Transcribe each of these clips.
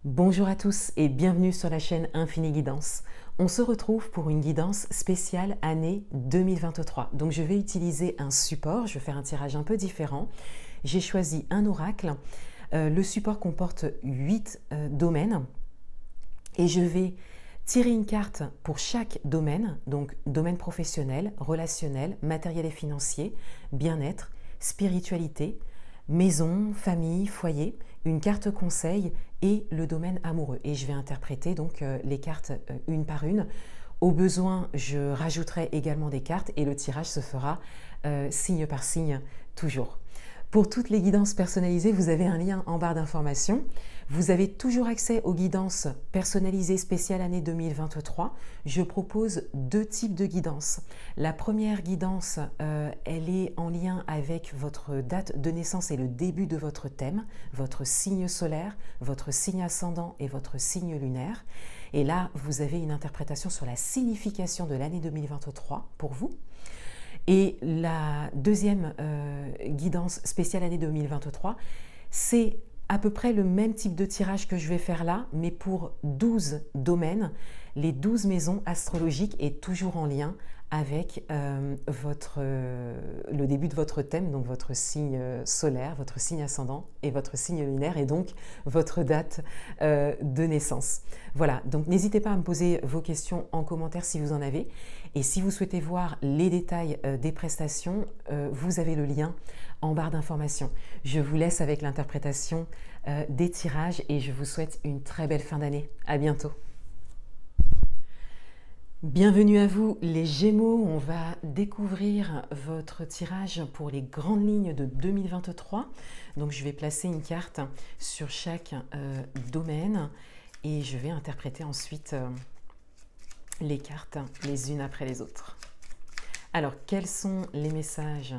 Bonjour à tous et bienvenue sur la chaîne Infini Guidance. On se retrouve pour une guidance spéciale année 2023. Donc je vais utiliser un support, je vais faire un tirage un peu différent. J'ai choisi un oracle. Le support comporte 8 domaines et je vais tirer une carte pour chaque domaine, donc domaine professionnel, relationnel, matériel et financier, bien-être, spiritualité, maison, famille, foyer, une carte conseil et le domaine amoureux. Et je vais interpréter donc les cartes une par une. Au besoin, je rajouterai également des cartes et le tirage se fera signe par signe toujours. Pour toutes les guidances personnalisées, vous avez un lien en barre d'informations. Vous avez toujours accès aux guidances personnalisées spéciales année 2023. Je propose 2 types de guidances. La première guidance, elle est en lien avec votre date de naissance et le début de votre thème, votre signe solaire, votre signe ascendant et votre signe lunaire. Et là, vous avez une interprétation sur la signification de l'année 2023 pour vous. Et la deuxième guidance spéciale année 2023, c'est à peu près le même type de tirage que je vais faire là, mais pour 12 domaines, les 12 maisons astrologiques et toujours en lien avec le début de votre thème, donc votre signe solaire, votre signe ascendant et votre signe lunaire et donc votre date de naissance. Voilà, donc n'hésitez pas à me poser vos questions en commentaire si vous en avez. Et si vous souhaitez voir les détails des prestations, vous avez le lien en barre d'informations. Je vous laisse avec l'interprétation des tirages et je vous souhaite une très belle fin d'année. À bientôt. Bienvenue à vous les Gémeaux, on va découvrir votre tirage pour les grandes lignes de 2023. Donc je vais placer une carte sur chaque domaine et je vais interpréter ensuite les cartes les unes après les autres. Alors quels sont les messages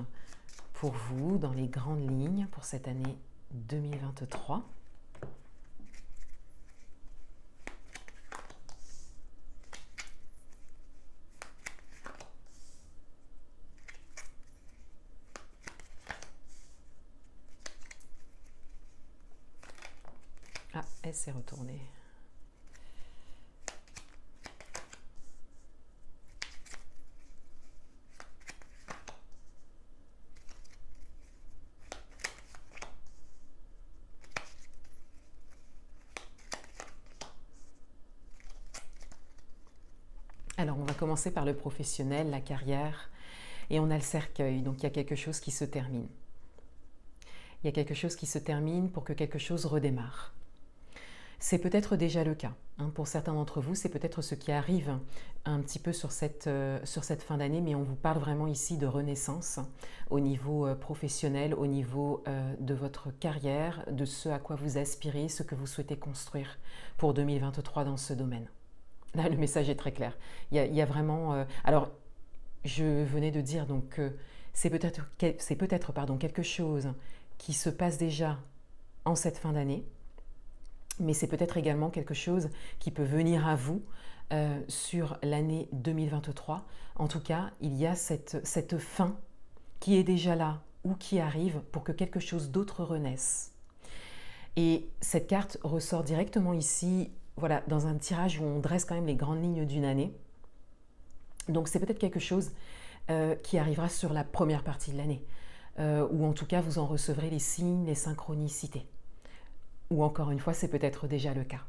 pour vous dans les grandes lignes pour cette année 2023 ? Ah, elle s'est retournée. Alors, on va commencer par le professionnel, la carrière, et on a le cercueil, donc il y a quelque chose qui se termine. Il y a quelque chose qui se termine pour que quelque chose redémarre. C'est peut-être déjà le cas. Pour certains d'entre vous, c'est peut-être ce qui arrive un petit peu sur cette fin d'année, mais on vous parle vraiment ici de renaissance au niveau professionnel, au niveau de votre carrière, de ce à quoi vous aspirez, ce que vous souhaitez construire pour 2023 dans ce domaine. Là, le message est très clair. Il y a vraiment... alors, je venais de dire donc que c'est peut-être quelque chose qui se passe déjà en cette fin d'année, mais c'est peut-être également quelque chose qui peut venir à vous sur l'année 2023. En tout cas, il y a cette fin qui est déjà là ou qui arrive pour que quelque chose d'autre renaisse. Et cette carte ressort directement ici, voilà, dans un tirage où on dresse quand même les grandes lignes d'une année. Donc c'est peut-être quelque chose qui arrivera sur la première partie de l'année, ou en tout cas vous en recevrez les signes, les synchronicités. Ou encore une fois, c'est peut-être déjà le cas.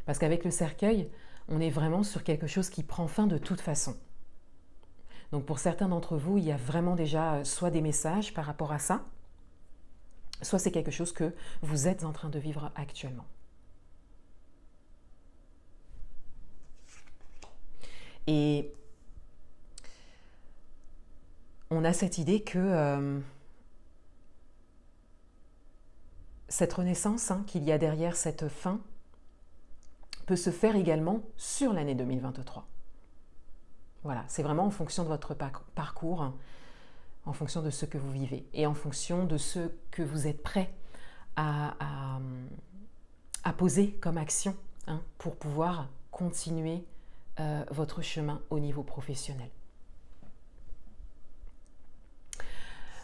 Parce qu'avec le cercueil, on est vraiment sur quelque chose qui prend fin de toute façon. Donc pour certains d'entre vous, il y a vraiment déjà soit des messages par rapport à ça, soit c'est quelque chose que vous êtes en train de vivre actuellement. Et on a cette idée que cette renaissance qu'il y a derrière cette fin peut se faire également sur l'année 2023. Voilà, c'est vraiment en fonction de votre parcours, en fonction de ce que vous vivez et en fonction de ce que vous êtes prêt à poser comme action pour pouvoir continuer votre chemin au niveau professionnel.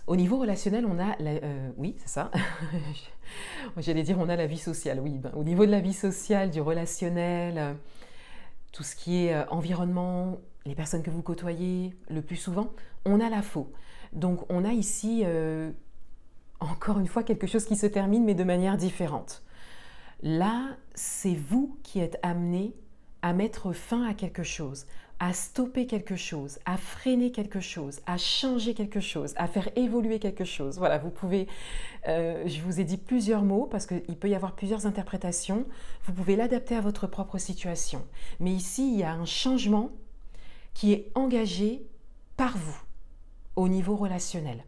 Au niveau relationnel, on a, oui, c'est ça. J'allais dire on a la vie sociale, oui. Ben, au niveau de la vie sociale, du relationnel, tout ce qui est environnement, les personnes que vous côtoyez le plus souvent, on a la faux. Donc on a ici, encore une fois, quelque chose qui se termine, mais de manière différente. Là, c'est vous qui êtes amené à mettre fin à quelque chose, à stopper quelque chose, à freiner quelque chose, à changer quelque chose, à faire évoluer quelque chose. Voilà, vous pouvez, je vous ai dit plusieurs mots parce qu'il peut y avoir plusieurs interprétations. Vous pouvez l'adapter à votre propre situation. Mais ici, il y a un changement qui est engagé par vous au niveau relationnel.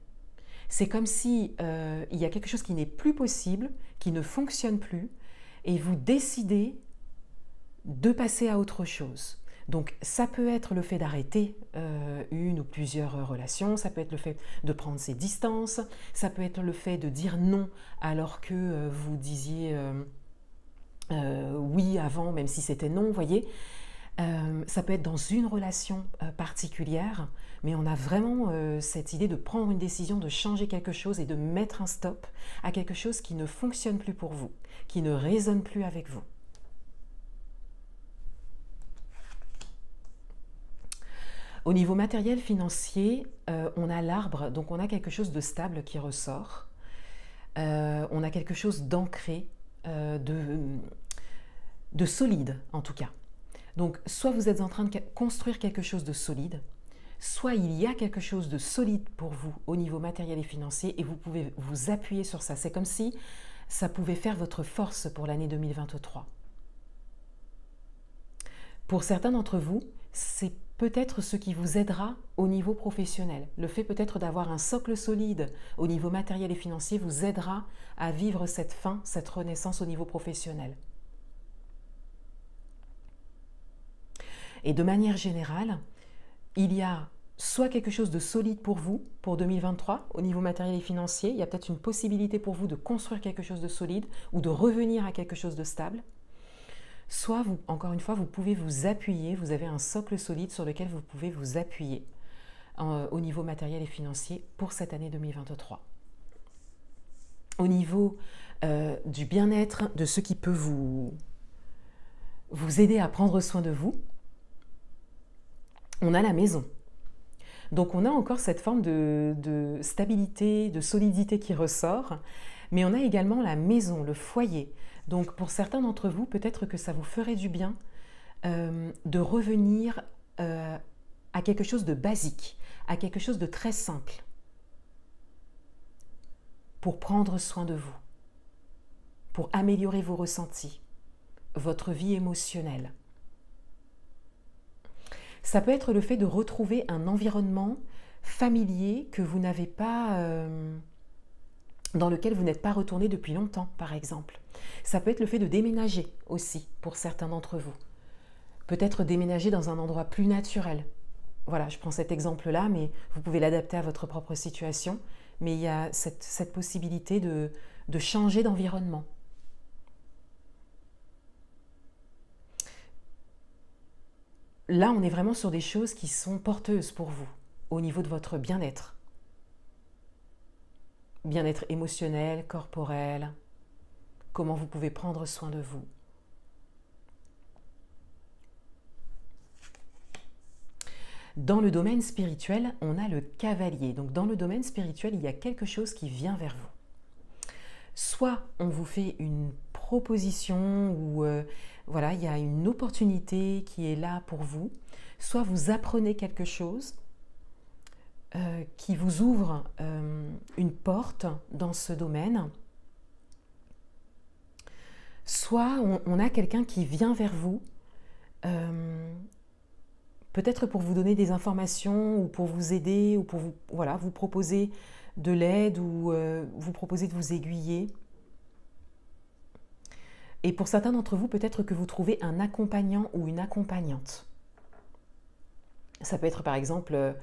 C'est comme si il y a quelque chose qui n'est plus possible, qui ne fonctionne plus, et vous décidez de passer à autre chose. Donc ça peut être le fait d'arrêter une ou plusieurs relations, ça peut être le fait de prendre ses distances, ça peut être le fait de dire non alors que vous disiez oui avant, même si c'était non, vous voyez. Ça peut être dans une relation particulière, mais on a vraiment cette idée de prendre une décision, de changer quelque chose et de mettre un stop à quelque chose qui ne fonctionne plus pour vous, qui ne résonne plus avec vous. Au niveau matériel financier, on a l'arbre, donc on a quelque chose de stable qui ressort. On a quelque chose d'ancré, de solide en tout cas. Donc soit vous êtes en train de construire quelque chose de solide, soit il y a quelque chose de solide pour vous au niveau matériel et financier et vous pouvez vous appuyer sur ça. C'est comme si ça pouvait faire votre force pour l'année 2023. Pour certains d'entre vous, c'est peut-être ce qui vous aidera au niveau professionnel. Le fait peut-être d'avoir un socle solide au niveau matériel et financier vous aidera à vivre cette fin, cette renaissance au niveau professionnel. Et de manière générale, il y a soit quelque chose de solide pour vous, pour 2023, au niveau matériel et financier, il y a peut-être une possibilité pour vous de construire quelque chose de solide ou de revenir à quelque chose de stable. Soit, vous, encore une fois, vous pouvez vous appuyer, vous avez un socle solide sur lequel vous pouvez vous appuyer au niveau matériel et financier pour cette année 2023. Au niveau du bien-être, de ce qui peut vous aider à prendre soin de vous, on a la maison. Donc on a encore cette forme de stabilité, de solidité qui ressort, mais on a également la maison, le foyer. Donc pour certains d'entre vous, peut-être que ça vous ferait du bien de revenir à quelque chose de basique, à quelque chose de très simple, pour prendre soin de vous, pour améliorer vos ressentis, votre vie émotionnelle. Ça peut être le fait de retrouver un environnement familier que vous n'avez pas, dans lequel vous n'êtes pas retourné depuis longtemps, par exemple. Ça peut être le fait de déménager aussi, pour certains d'entre vous. Peut-être déménager dans un endroit plus naturel. Voilà, je prends cet exemple-là, mais vous pouvez l'adapter à votre propre situation. Mais il y a cette possibilité de changer d'environnement. Là, on est vraiment sur des choses qui sont porteuses pour vous, au niveau de votre bien-être. Bien-être émotionnel, corporel, comment vous pouvez prendre soin de vous. Dans le domaine spirituel, on a le cavalier. Donc dans le domaine spirituel, il y a quelque chose qui vient vers vous. Soit on vous fait une proposition ou voilà, il y a une opportunité qui est là pour vous, soit vous apprenez quelque chose qui vous ouvre une porte dans ce domaine, soit on a quelqu'un qui vient vers vous, peut-être pour vous donner des informations ou pour vous aider ou pour vous, voilà, vous proposer de l'aide ou vous proposer de vous aiguiller. Et pour certains d'entre vous, peut-être que vous trouvez un accompagnant ou une accompagnante. Ça peut être par exemple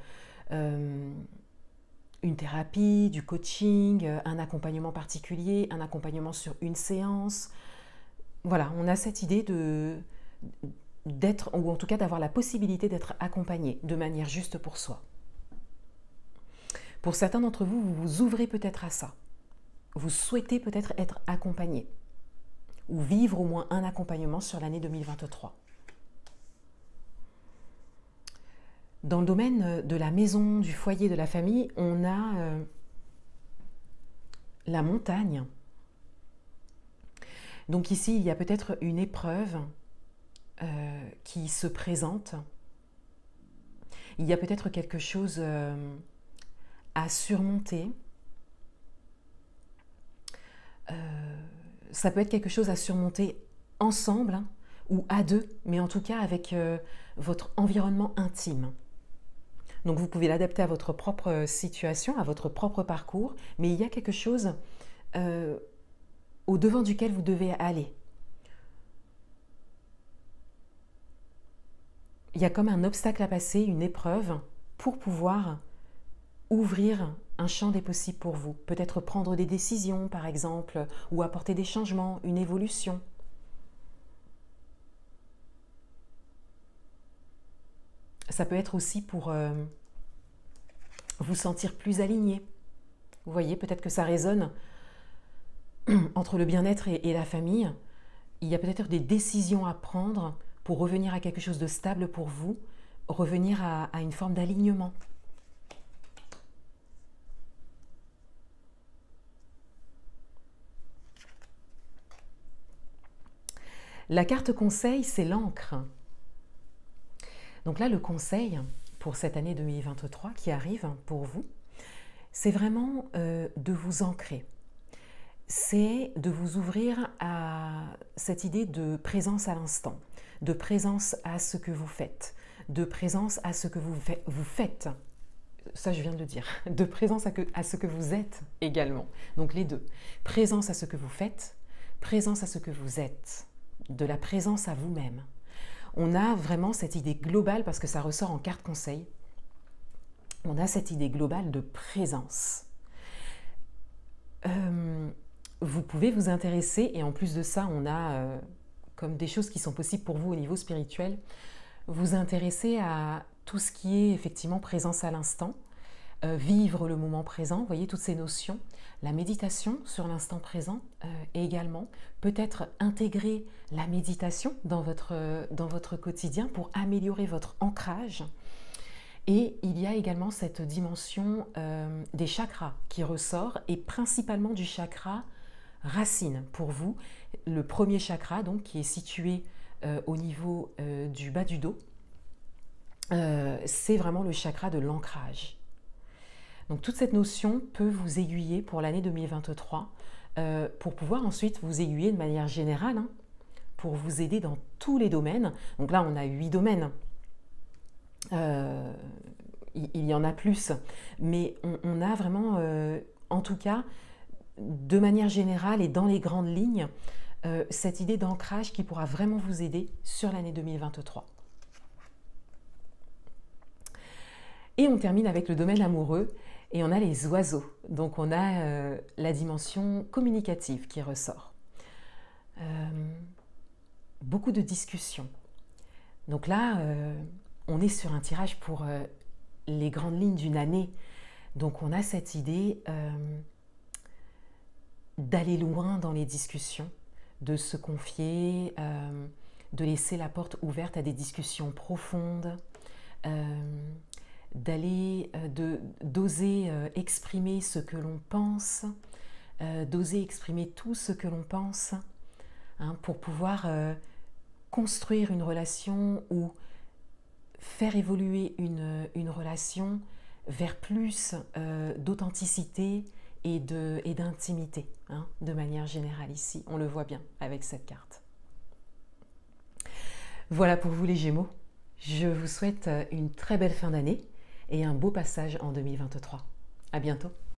une thérapie, du coaching, un accompagnement particulier, un accompagnement sur une séance. Voilà, on a cette idée d'être, ou en tout cas d'avoir la possibilité d'être accompagné de manière juste pour soi. Pour certains d'entre vous, vous vous ouvrez peut-être à ça. Vous souhaitez peut-être être accompagné ou vivre au moins un accompagnement sur l'année 2023. Dans le domaine de la maison, du foyer, de la famille, on a la montagne. Donc ici, il y a peut-être une épreuve qui se présente. Il y a peut-être quelque chose à surmonter. Ça peut être quelque chose à surmonter ensemble hein, ou à deux, mais en tout cas avec votre environnement intime. Donc vous pouvez l'adapter à votre propre situation, à votre propre parcours, mais il y a quelque chose au devant duquel vous devez aller. Il y a comme un obstacle à passer, une épreuve, pour pouvoir ouvrir un champ des possibles pour vous. Peut-être prendre des décisions, par exemple, ou apporter des changements, une évolution. Ça peut être aussi pour vous sentir plus aligné. Vous voyez, peut-être que ça résonne entre le bien-être et la famille. Il y a peut-être des décisions à prendre pour revenir à quelque chose de stable pour vous, revenir à une forme d'alignement. La carte conseil, c'est l'encre. Donc là, le conseil pour cette année 2023 qui arrive pour vous, c'est vraiment de vous ancrer. C'est de vous ouvrir à cette idée de présence à l'instant, de présence à ce que vous faites, de présence à ce que vous faites. Ça, je viens de le dire. De présence à ce que vous êtes également. Donc les deux. Présence à ce que vous faites, présence à ce que vous êtes. De la présence à vous-même. On a vraiment cette idée globale, parce que ça ressort en carte conseil, on a cette idée globale de présence. Vous pouvez vous intéresser, et en plus de ça, on a comme des choses qui sont possibles pour vous au niveau spirituel, vous intéresser à tout ce qui est effectivement présence à l'instant, vivre le moment présent, vous voyez toutes ces notions, la méditation sur l'instant présent également, peut-être intégrer la méditation dans votre quotidien pour améliorer votre ancrage. Et il y a également cette dimension des chakras qui ressort, et principalement du chakra racine pour vous. Le premier chakra, donc, qui est situé au niveau du bas du dos, c'est vraiment le chakra de l'ancrage. Donc toute cette notion peut vous aiguiller pour l'année 2023, pour pouvoir ensuite vous aiguiller de manière générale, hein, pour vous aider dans tous les domaines. Donc là, on a 8 domaines. Il y en a plus, mais on a vraiment, en tout cas, de manière générale et dans les grandes lignes, cette idée d'ancrage qui pourra vraiment vous aider sur l'année 2023. Et on termine avec le domaine amoureux, et on a les oiseaux. Donc on a la dimension communicative qui ressort. Beaucoup de discussions. Donc là, on est sur un tirage pour les grandes lignes d'une année. Donc on a cette idée d'aller loin dans les discussions, de se confier, de laisser la porte ouverte à des discussions profondes, d'oser exprimer ce que l'on pense, d'oser exprimer tout ce que l'on pense, hein, pour pouvoir construire une relation ou faire évoluer une relation vers plus d'authenticité et d'intimité, hein, de manière générale ici. On le voit bien avec cette carte. Voilà pour vous les Gémeaux. Je vous souhaite une très belle fin d'année et un beau passage en 2023. À bientôt.